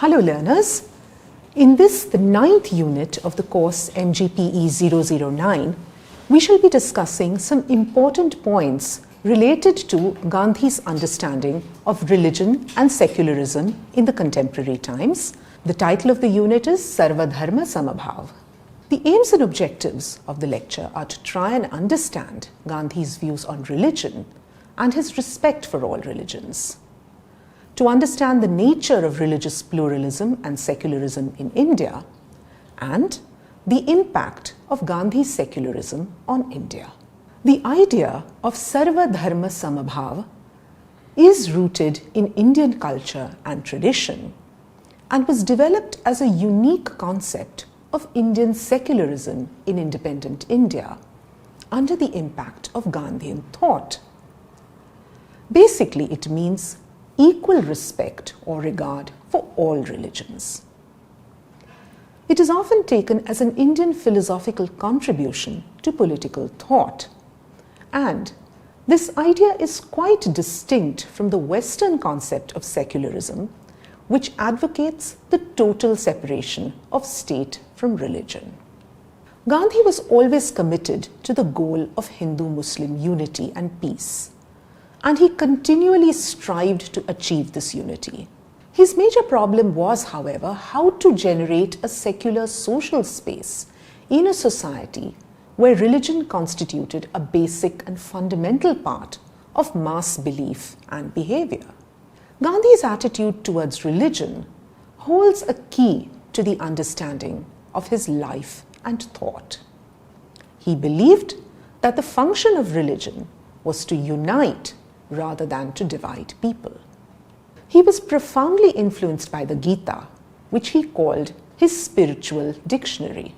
Hello learners, in this, the 9th unit of the course MGPE 009, we shall be discussing some important points related to Gandhi's understanding of religion and secularism in the contemporary times. The title of the unit is Sarva Dharma Samabhav. The aims and objectives of the lecture are to try and understand Gandhi's views on religion and his respect for all religions, to understand the nature of religious pluralism and secularism in India, and the impact of Gandhi's secularism on India. The idea of Sarva Dharma Samabhav is rooted in Indian culture and tradition and was developed as a unique concept of Indian secularism in independent India under the impact of Gandhian thought. Basically, it means equal respect or regard for all religions. It is often taken as an Indian philosophical contribution to political thought, and this idea is quite distinct from the Western concept of secularism, which advocates the total separation of state from religion. Gandhi was always committed to the goal of Hindu-Muslim unity and peace, and he continually strived to achieve this unity. His major problem was, however, how to generate a secular social space in a society where religion constituted a basic and fundamental part of mass belief and behavior. Gandhi's attitude towards religion holds a key to the understanding of his life and thought. He believed that the function of religion was to unite rather than to divide people. He was profoundly influenced by the Gita, which he called his spiritual dictionary.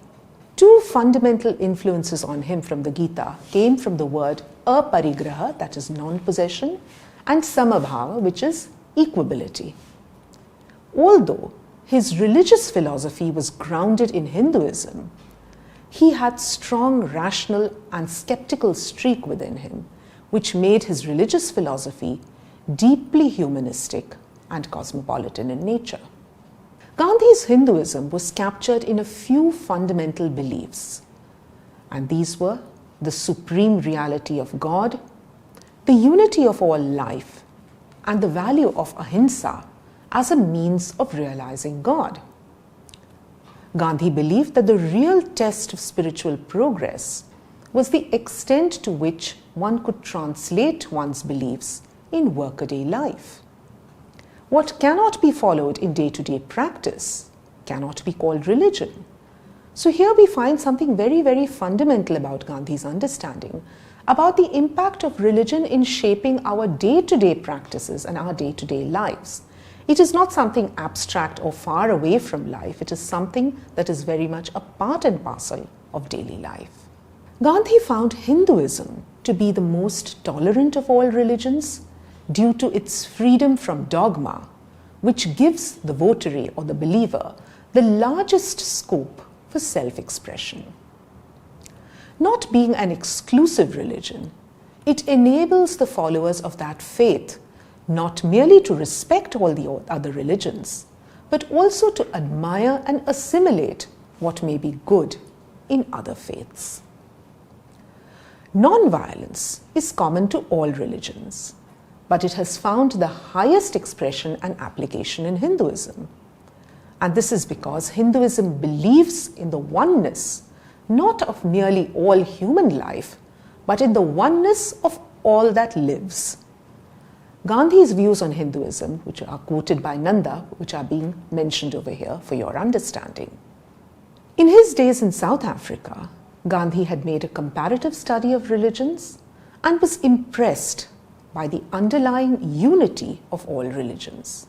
Two fundamental influences on him from the Gita came from the word aparigraha, that is non-possession, and samabhava, which is equability. Although his religious philosophy was grounded in Hinduism, he had strong rational and skeptical streak within him, which made his religious philosophy deeply humanistic and cosmopolitan in nature. Gandhi's Hinduism was captured in a few fundamental beliefs, and these were the supreme reality of God, the unity of all life, and the value of ahimsa as a means of realizing God. Gandhi believed that the real test of spiritual progress was the extent to which one could translate one's beliefs in workaday life. What cannot be followed in day-to-day practice cannot be called religion. So here we find something very, very fundamental about Gandhi's understanding about the impact of religion in shaping our day-to-day practices and our day-to-day lives. It is not something abstract or far away from life. It is something that is very much a part and parcel of daily life. Gandhi found Hinduism to be the most tolerant of all religions due to its freedom from dogma, which gives the votary or the believer the largest scope for self-expression. Not being an exclusive religion, it enables the followers of that faith not merely to respect all the other religions, but also to admire and assimilate what may be good in other faiths. Non-violence is common to all religions, but it has found the highest expression and application in Hinduism. And this is because Hinduism believes in the oneness, not of merely all human life, but in the oneness of all that lives. Gandhi's views on Hinduism, which are quoted by Nanda, which are being mentioned over here for your understanding. In his days in South Africa, Gandhi had made a comparative study of religions and was impressed by the underlying unity of all religions.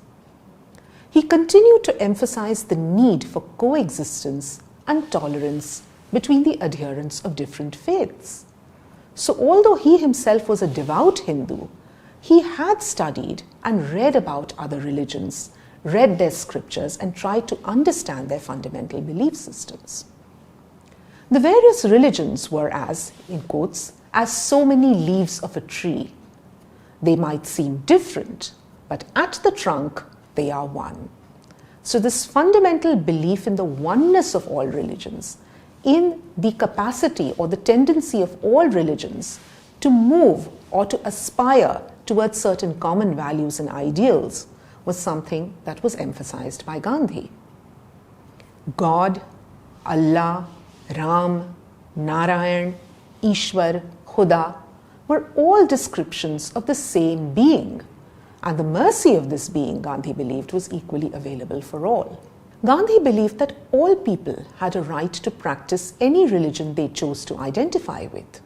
He continued to emphasize the need for coexistence and tolerance between the adherents of different faiths. So although he himself was a devout Hindu, he had studied and read about other religions, read their scriptures, and tried to understand their fundamental belief systems. The various religions were as, in quotes, as so many leaves of a tree. They might seem different, but at the trunk they are one. So this fundamental belief in the oneness of all religions, in the capacity or the tendency of all religions to move or to aspire towards certain common values and ideals, was something that was emphasized by Gandhi. God, Allah, Ram, Narayan, Ishwar, Khuda were all descriptions of the same being, and the mercy of this being, Gandhi believed, was equally available for all. Gandhi believed that all people had a right to practice any religion they chose to identify with,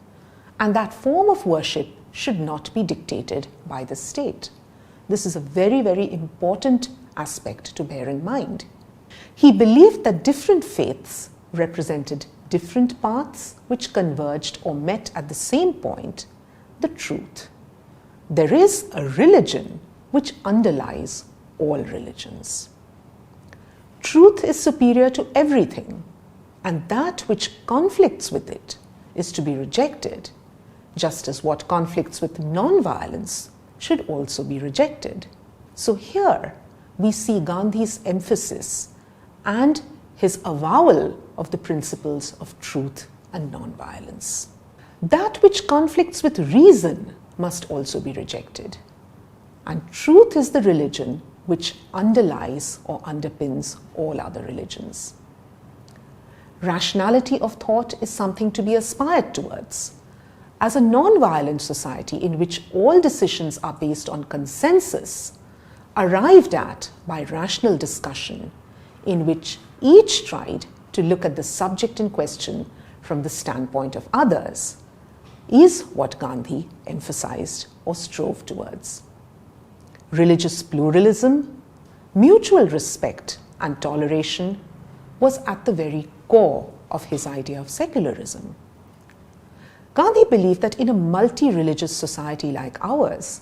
and that form of worship should not be dictated by the state. This is a very, very important aspect to bear in mind. He believed that different faiths represented different paths which converged or met at the same point, the truth. There is a religion which underlies all religions. Truth is superior to everything, and that which conflicts with it is to be rejected, just as what conflicts with non-violence should also be rejected. So here we see Gandhi's emphasis and his avowal of the principles of truth and non-violence. That which conflicts with reason must also be rejected. And truth is the religion which underlies or underpins all other religions. Rationality of thought is something to be aspired towards. As a non-violent society in which all decisions are based on consensus, arrived at by rational discussion, in which each tried to look at the subject in question from the standpoint of others, is what Gandhi emphasized or strove towards. Religious pluralism, mutual respect, and toleration was at the very core of his idea of secularism. Gandhi believed that in a multi-religious society like ours,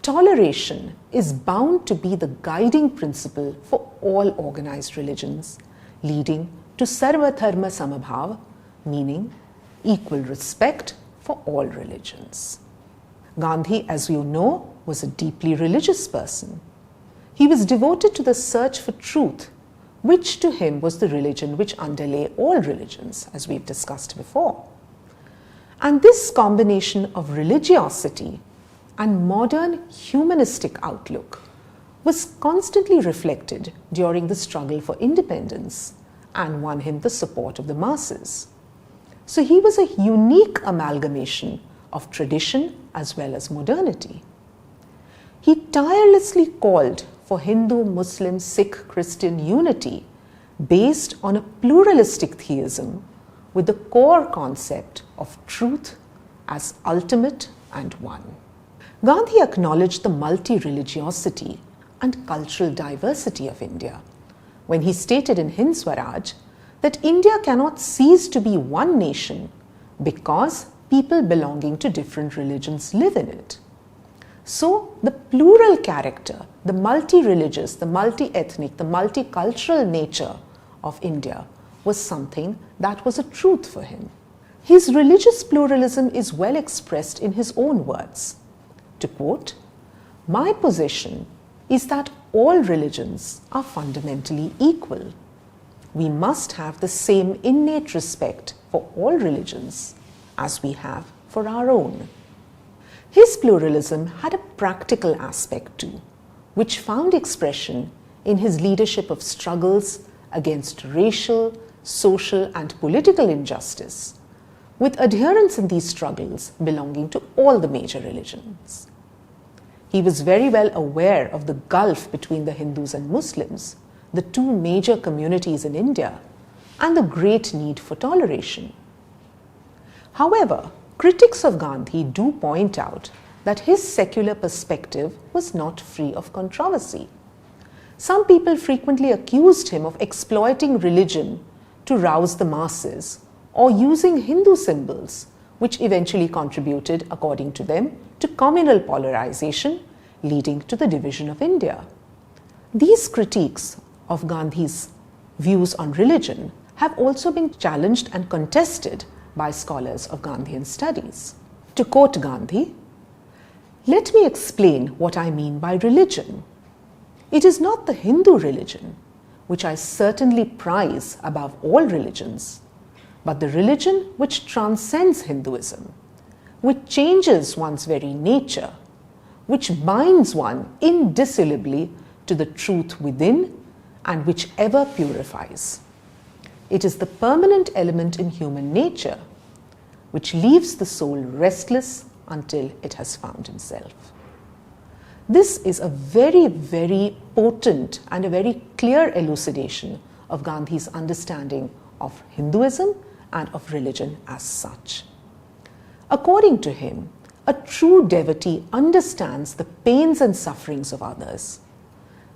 toleration is bound to be the guiding principle for all organized religions, leading to Sarva Dharma Samabhav, meaning equal respect for all religions. Gandhi, as you know, was a deeply religious person. He was devoted to the search for truth, which to him was the religion which underlay all religions, as we've discussed before. And this combination of religiosity and modern humanistic outlook was constantly reflected during the struggle for independence and won him the support of the masses. So he was a unique amalgamation of tradition as well as modernity. He tirelessly called for Hindu, Muslim, Sikh, Christian unity based on a pluralistic theism with the core concept of truth as ultimate and one. Gandhi acknowledged the multi-religiosity and cultural diversity of India when he stated in Hind Swaraj that India cannot cease to be one nation because people belonging to different religions live in it. So the plural character, the multi-religious, the multi-ethnic, the multicultural nature of India was something that was a truth for him. His religious pluralism is well expressed in his own words. To quote, "My position is that all religions are fundamentally equal. We must have the same innate respect for all religions as we have for our own." His pluralism had a practical aspect too, which found expression in his leadership of struggles against racial, social, and political injustice, with adherents in these struggles belonging to all the major religions. He was very well aware of the gulf between the Hindus and Muslims, the two major communities in India, and the great need for toleration. However, critics of Gandhi do point out that his secular perspective was not free of controversy. Some people frequently accused him of exploiting religion to rouse the masses or using Hindu symbols, which eventually contributed, according to them, to communal polarization, leading to the division of India. These critiques of Gandhi's views on religion have also been challenged and contested by scholars of Gandhian studies. To quote Gandhi, "Let me explain what I mean by religion. It is not the Hindu religion. which I certainly prize above all religions, but the religion which transcends Hinduism, which changes one's very nature, which binds one indissolubly to the truth within and which ever purifies. It is the permanent element in human nature which leaves the soul restless until it has found himself. This is a very, very potent and a very clear elucidation of Gandhi's understanding of Hinduism and of religion as such. According to him, a true devotee understands the pains and sufferings of others.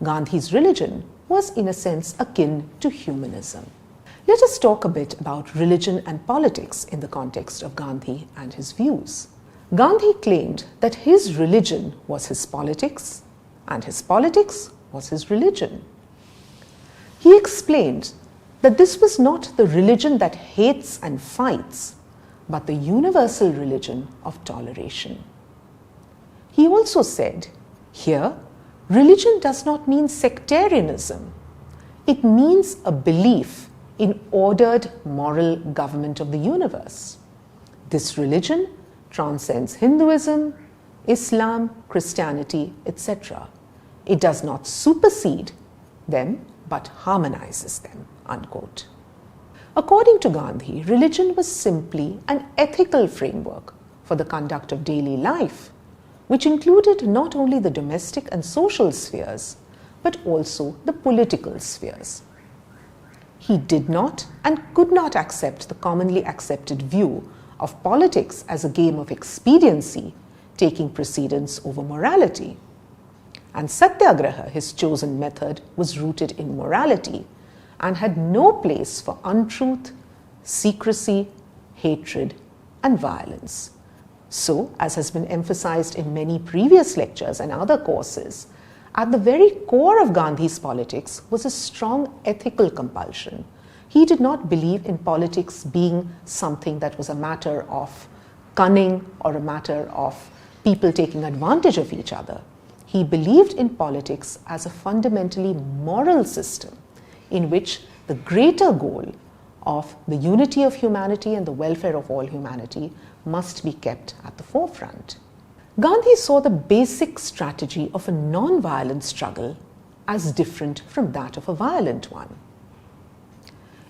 Gandhi's religion was in a sense akin to humanism. Let us talk a bit about religion and politics in the context of Gandhi and his views. Gandhi claimed that his religion was his politics and his politics was his religion. He explained that this was not the religion that hates and fights, but the universal religion of toleration. He also said, here, religion does not mean sectarianism. It means a belief in ordered moral government of the universe. This religion transcends Hinduism, Islam, Christianity, etc. It does not supersede them, but harmonizes them, unquote. According to Gandhi, religion was simply an ethical framework for the conduct of daily life, which included not only the domestic and social spheres, but also the political spheres. He did not and could not accept the commonly accepted view of politics as a game of expediency, taking precedence over morality. And Satyagraha, his chosen method, was rooted in morality and had no place for untruth, secrecy, hatred, and violence. So, as has been emphasized in many previous lectures and other courses, at the very core of Gandhi's politics was a strong ethical compulsion. He did not believe in politics being something that was a matter of cunning or a matter of people taking advantage of each other. He believed in politics as a fundamentally moral system in which the greater goal of the unity of humanity and the welfare of all humanity must be kept at the forefront. Gandhi saw the basic strategy of a non-violent struggle as different from that of a violent one.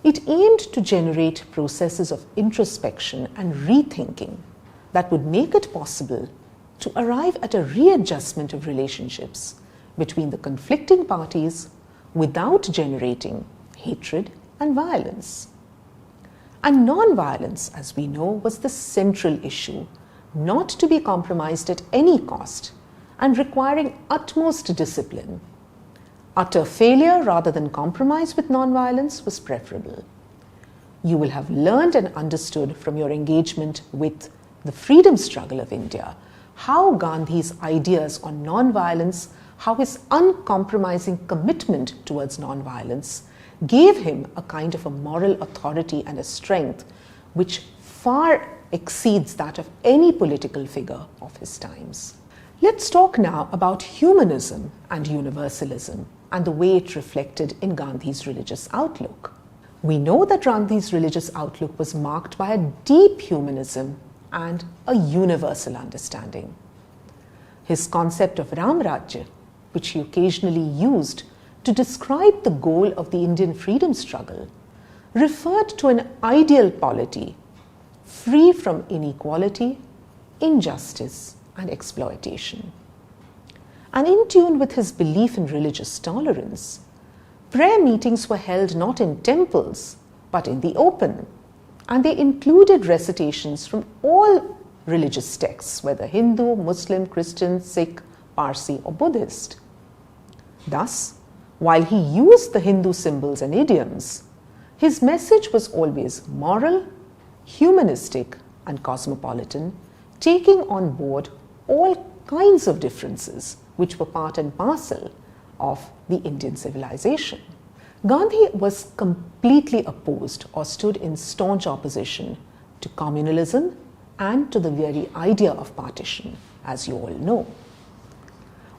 It aimed to generate processes of introspection and rethinking that would make it possible to arrive at a readjustment of relationships between the conflicting parties without generating hatred and violence. And non-violence, as we know, was the central issue, not to be compromised at any cost and requiring utmost discipline. Utter failure rather than compromise with non-violence was preferable. You will have learned and understood from your engagement with the freedom struggle of India how Gandhi's ideas on non-violence, how his uncompromising commitment towards non-violence gave him a kind of a moral authority and a strength which far exceeds that of any political figure of his times. Let's talk now about humanism and universalism and the way it reflected in Gandhi's religious outlook. We know that Gandhi's religious outlook was marked by a deep humanism and a universal understanding. His concept of Ram Rajya, which he occasionally used to describe the goal of the Indian freedom struggle, referred to an ideal polity free from inequality, injustice, and exploitation. And in tune with his belief in religious tolerance, prayer meetings were held not in temples but in the open, and they included recitations from all religious texts, whether Hindu, Muslim, Christian, Sikh, Parsi, or Buddhist. Thus, while he used the Hindu symbols and idioms, his message was always moral, humanistic, and cosmopolitan, taking on board all kinds of differences which were part and parcel of the Indian civilization. Gandhi was completely opposed or stood in staunch opposition to communalism and to the very idea of partition, as you all know.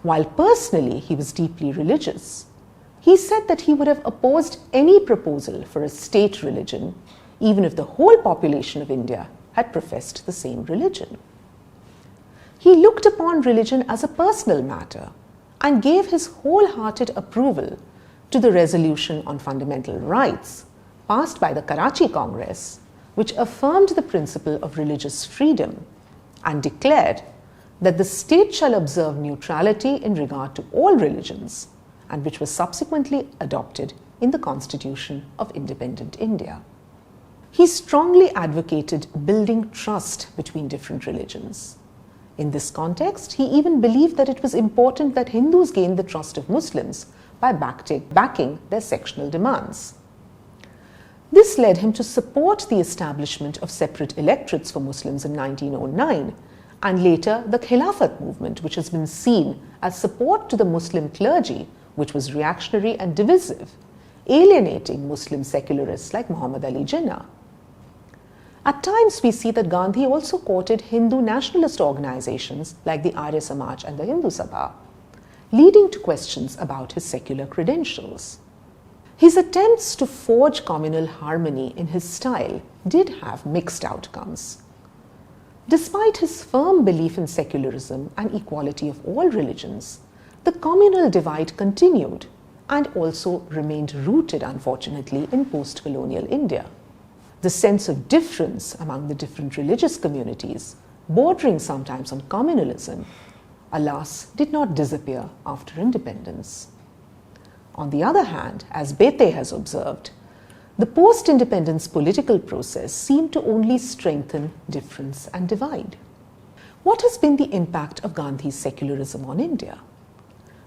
While personally he was deeply religious, He said that he would have opposed any proposal for a state religion, even if the whole population of India had professed the same religion. He looked upon religion as a personal matter and gave his wholehearted approval to the resolution on fundamental rights passed by the Karachi Congress, which affirmed the principle of religious freedom and declared that the state shall observe neutrality in regard to all religions, and which was subsequently adopted in the Constitution of Independent India. He strongly advocated building trust between different religions. In this context, he even believed that it was important that Hindus gain the trust of Muslims by backing their sectional demands. This led him to support the establishment of separate electorates for Muslims in 1909, and later the Khilafat movement, which has been seen as support to the Muslim clergy, which was reactionary and divisive, alienating Muslim secularists like Muhammad Ali Jinnah. At times, we see that Gandhi also courted Hindu nationalist organizations like the Arya Samaj and the Hindu Sabha, leading to questions about his secular credentials. His attempts to forge communal harmony in his style did have mixed outcomes. Despite his firm belief in secularism and equality of all religions, the communal divide continued and also remained rooted, unfortunately, in post-colonial India. The sense of difference among the different religious communities, bordering sometimes on communalism, alas, did not disappear after independence. On the other hand, as Bete has observed, the post-independence political process seemed to only strengthen difference and divide. What has been the impact of Gandhi's secularism on India?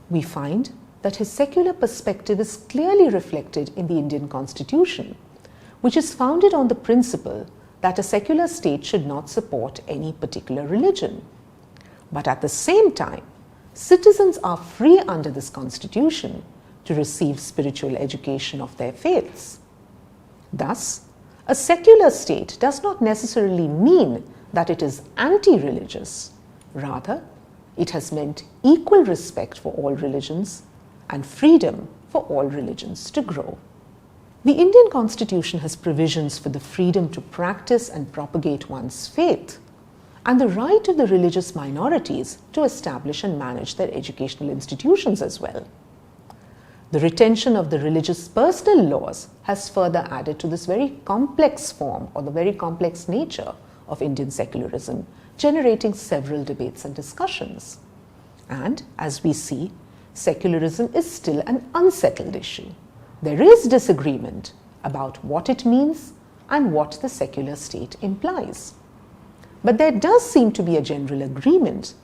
We find that his secular perspective is clearly reflected in the Indian Constitution, which is founded on the principle that a secular state should not support any particular religion. But at the same time, citizens are free under this Constitution to receive spiritual education of their faiths. Thus, a secular state does not necessarily mean that it is anti-religious. Rather, it has meant equal respect for all religions and freedom for all religions to grow. The Indian Constitution has provisions for the freedom to practice and propagate one's faith, and the right of the religious minorities to establish and manage their educational institutions as well. The retention of the religious personal laws has further added to this very complex form or the very complex nature of Indian secularism, generating several debates and discussions. And as we see, secularism is still an unsettled issue. There is disagreement about what it means and what the secular state implies. But there does seem to be a general agreement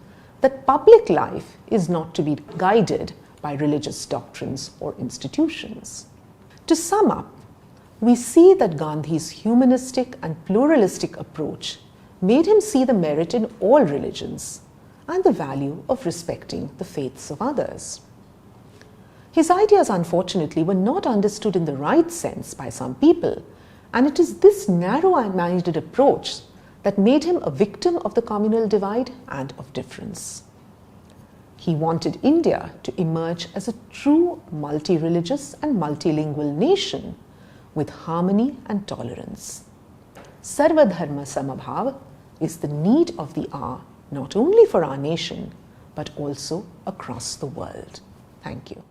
that public life is not to be guided by religious doctrines or institutions. To sum up, we see that Gandhi's humanistic and pluralistic approach made him see the merit in all religions and the value of respecting the faiths of others. His ideas, unfortunately, were not understood in the right sense by some people, and it is this narrow-minded approach that made him a victim of the communal divide and of difference. He wanted India to emerge as a true multi-religious and multilingual nation with harmony and tolerance. Sarva Dharma Samabhav is the need of the hour, not only for our nation, but also across the world. Thank you.